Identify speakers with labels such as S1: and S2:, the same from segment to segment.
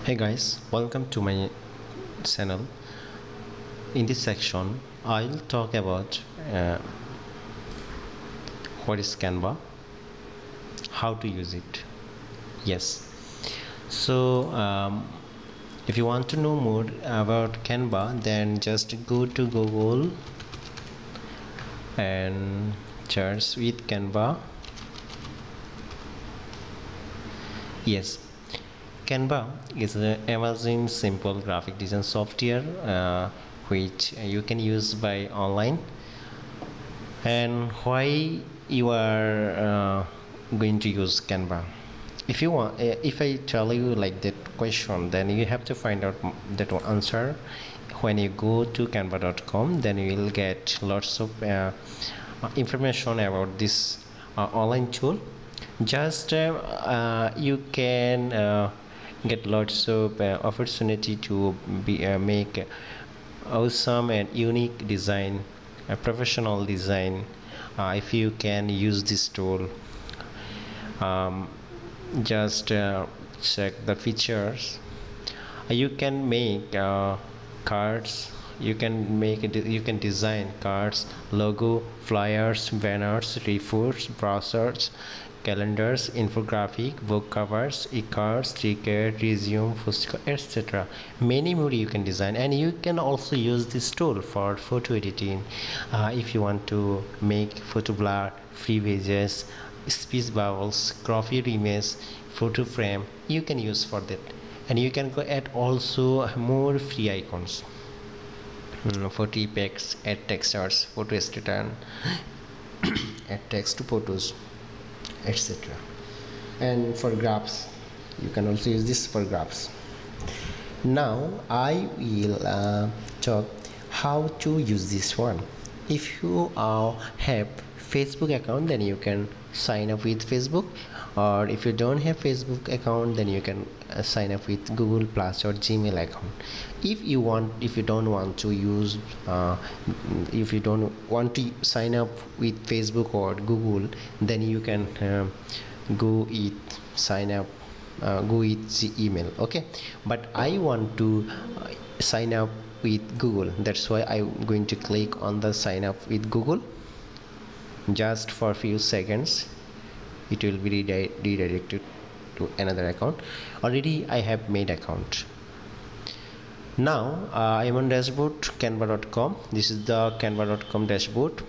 S1: Hey guys, welcome to my channel. In this section I'll talk about what is Canva, how to use it. Yes, so if you want to know more about Canva, then just go to Google and search with Canva. Yes, Canva is an amazing simple graphic design software which you can use by online. And why you are going to use Canva? If you want, if I tell you like that question, then you have to find out that answer when you go to canva.com. Then you will get lots of information about this online tool. Just you can get lots of opportunity to make awesome and unique design, professional design, if you can use this tool. Just check the features. You can make cards, you can design cards, logo, flyers, banners, reports, brochures, calendars, infographic, book covers, e-cards, ticket, resume, etc. Many more you can design. And you can also use this tool for photo editing. If you want to make photo blur, free pages, speech bubbles, crop your image, photo frame, you can use for that. And you can go add also more free icons, photo effects, add textures, photo station, add text to photos, etc. And for graphs, you can also use this for graphs. Now I will talk how to use this one. If you have Facebook account, then you can sign up with Facebook, or if you don't have Facebook account, then you can sign up with Google Plus or Gmail account. If you don't want to use if you don't want to sign up with Facebook or Google, then you can go with the email. Okay, but I want to sign up with Google. That's why I'm going to click on the sign up with Google. Just for a few seconds it will be redirected to another account. Already I have made account. Now I am on dashboard canva.com. This is the canva.com dashboard.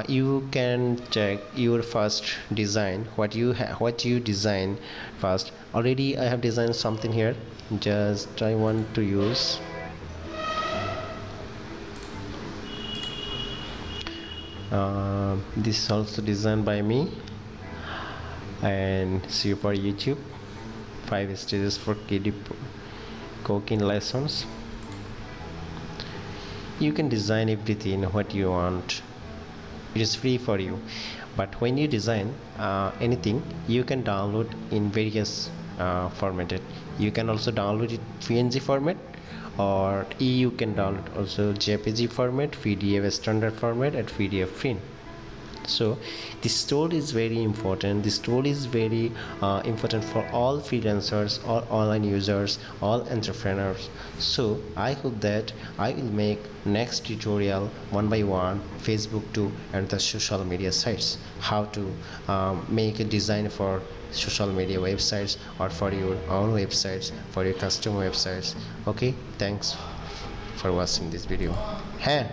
S1: You can check your first design, what you design first. Already I have designed something here. Just I want to use this is also designed by me and super YouTube. 5 stages for kiddie cooking lessons. You can design everything what you want. It is free for you. But when you design anything, you can download in various formatted. You can also download it PNG format, or you can download also JPG format, PDF standard format, and PDF print. So this tool is very important. This tool is very important for all freelancers, all online users, all entrepreneurs. So I hope that I will make next tutorial one by one, Facebook too, and the social media sites, how to make a design for social media websites or for your own websites, for your customer websites. Okay, thanks for watching this video. Hey.